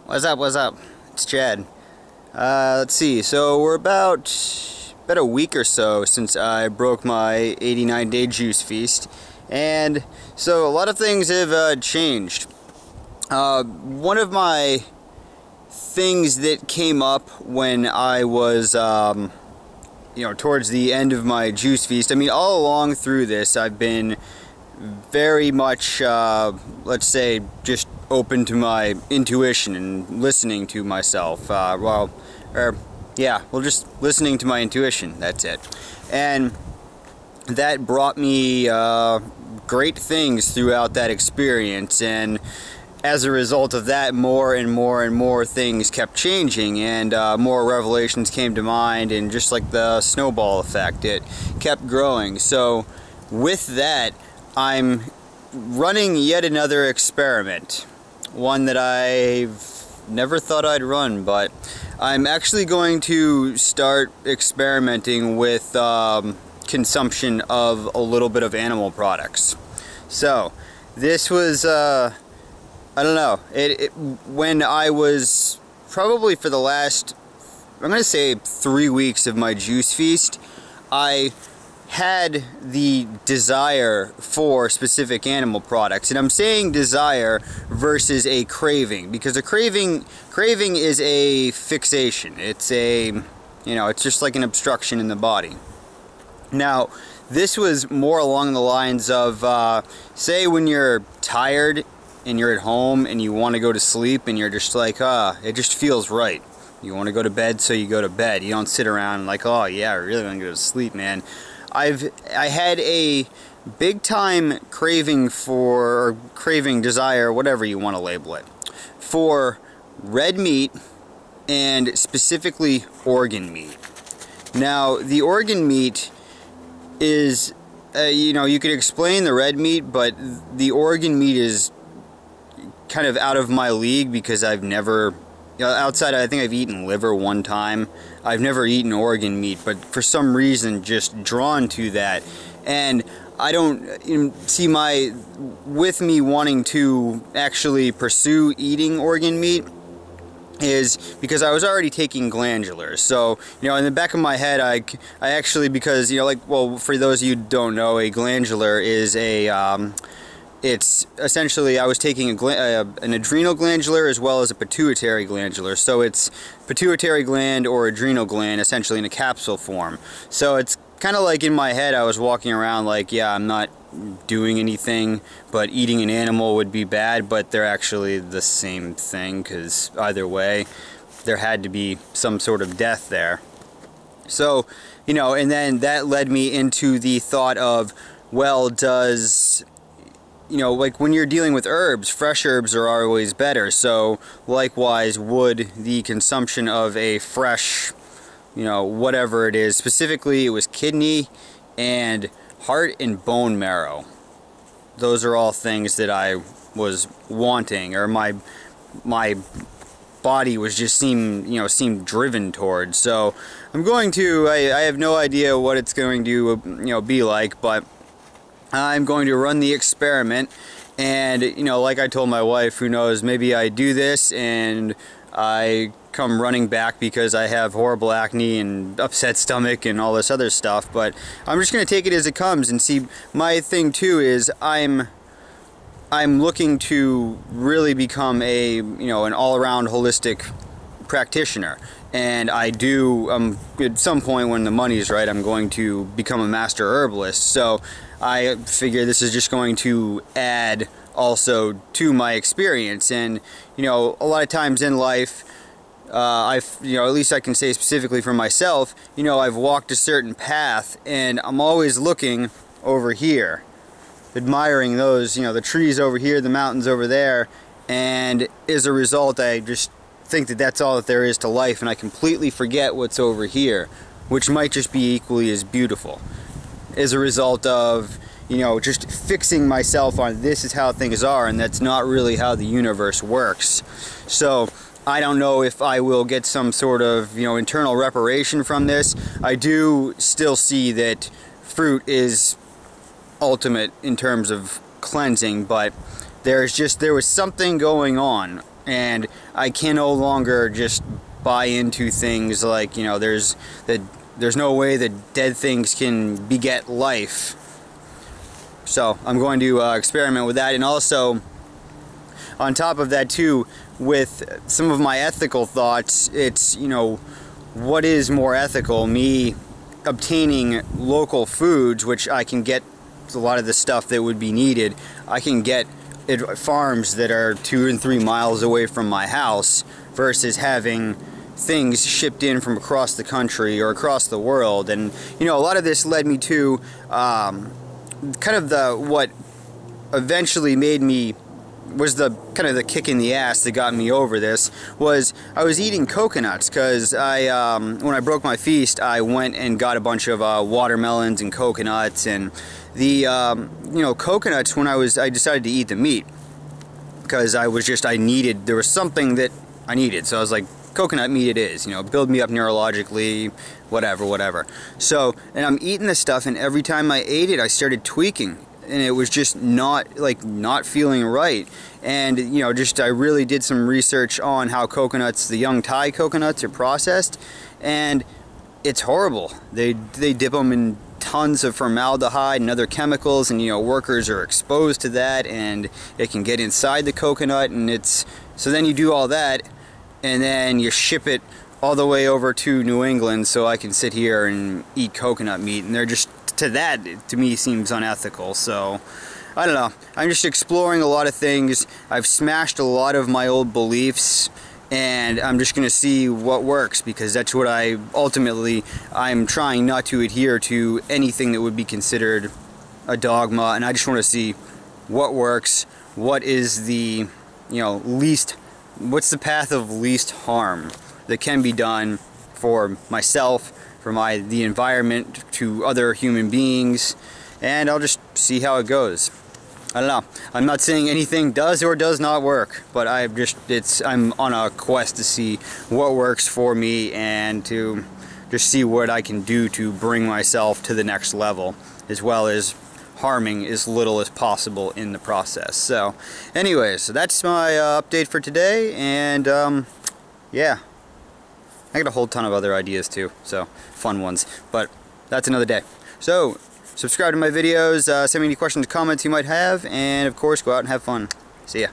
What's up? What's up? It's Chad. Let's see. So we're about a week or so since I broke my 89-day juice feast, and so a lot of things have changed. One of my things that came up when I was, towards the end of my juice feast. I mean, all along through this, I've been very much, let's say, just open to my intuition and listening to myself. Just listening to my intuition. That's it. And that brought me great things throughout that experience. And as a result of that, more and more and more things kept changing, and more revelations came to mind, and just like the snowball effect, it kept growing. So with that, I'm running yet another experiment, one that I've never thought I'd run, but I'm actually going to start experimenting with consumption of a little bit of animal products. So this was I don't know, when I was probably for the last, I'm going to say 3 weeks of my juice feast, I had the desire for specific animal products. And I'm saying desire versus a craving, because a craving is a fixation. It's it's just like an obstruction in the body. Now, this was more along the lines of, say when you're tired and you're at home and you want to go to sleep and you're just like, it just feels right. You want to go to bed, so you go to bed. You don't sit around like, oh yeah, I really want to go to sleep, man. I had a big time craving desire, whatever you want to label it, for red meat, and specifically organ meat. Now, the organ meat is, you could explain the red meat, but the organ meat is kind of out of my league, because I've never, outside, I think I've eaten liver one time. I've never eaten organ meat, but for some reason just drawn to that. And I don't see with me wanting to actually pursue eating organ meat is because I was already taking glandulars. So, in the back of my head, I actually, because, for those of you who don't know, a glandular is it's essentially, I was taking an adrenal glandular as well as a pituitary glandular. So it's pituitary gland or adrenal gland, essentially in a capsule form. So it's kind of like in my head, I was walking around like, yeah, I'm not doing anything, but eating an animal would be bad, but they're actually the same thing, because either way, there had to be some sort of death there. So, and then that led me into the thought of, well, does... like when you're dealing with herbs, fresh herbs are always better. So likewise would the consumption of a fresh, whatever it is. Specifically, it was kidney and heart and bone marrow. Those are all things that I was wanting, or my body was just seemed driven towards. So I'm going to, I have no idea what it's going to, be like, but I'm going to run the experiment. And like I told my wife, who knows, maybe I do this and I come running back because I have horrible acne and upset stomach and all this other stuff. But I'm just going to take it as it comes and see. My thing too is I'm looking to really become an all-around holistic practitioner. And I do, at some point when the money's right, I'm going to become a master herbalist. So I figure this is just going to add also to my experience. And, a lot of times in life, at least I can say specifically for myself, I've walked a certain path, and I'm always looking over here, admiring those, the trees over here, the mountains over there, and as a result, I just think that that's all that there is to life, and I completely forget what's over here, which might just be equally as beautiful, as a result of just fixing myself on this is how things are, and that's not really how the universe works. So I don't know if I will get some sort of internal reparation from this. I do still see that fruit is ultimate in terms of cleansing, but there was something going on and I can no longer just buy into things like, you know, there's no way that dead things can beget life. So I'm going to experiment with that, and also on top of that too, with some of my ethical thoughts, it's, you know, what is more ethical, me obtaining local foods, which I can get a lot of the stuff that would be needed, I can get at farms that are 2 and 3 miles away from my house, versus having things shipped in from across the country or across the world. And you know, a lot of this led me to kind of what eventually made me, was the kind of the kick in the ass that got me over this, was I was eating coconuts, because when I broke my feast, I went and got a bunch of watermelons and coconuts, and the you know, coconuts, when I decided to eat the meat, because there was something that I needed, so I was like, coconut meat it is, you know, build me up neurologically, whatever. So, and I'm eating this stuff, and every time I ate it, I started tweaking, and it was just not feeling right. And you know, I really did some research on how coconuts, the young Thai coconuts, are processed, and it's horrible. They dip them in tons of formaldehyde and other chemicals, and you know, workers are exposed to that, and it can get inside the coconut, and so then you do all that, and then you ship it all the way over to New England so I can sit here and eat coconut meat, and they're just, to me, seems unethical. So I don't know, I'm just exploring a lot of things. I've smashed a lot of my old beliefs, and I'm just gonna see what works, because that's what I'm trying not to adhere to anything that would be considered a dogma, and I just want to see what works, what is the, you know, what's the path of least harm that can be done for myself, for the environment, to other human beings, and I'll just see how it goes. I don't know. I'm not saying anything does or does not work, but I'm on a quest to see what works for me, and to just see what I can do to bring myself to the next level, as well as harming as little as possible in the process. So anyways, that's my update for today, and yeah, I got a whole ton of other ideas too, so fun ones, but that's another day. So subscribe to my videos, send me any questions or comments you might have, and of course, go out and have fun. See ya.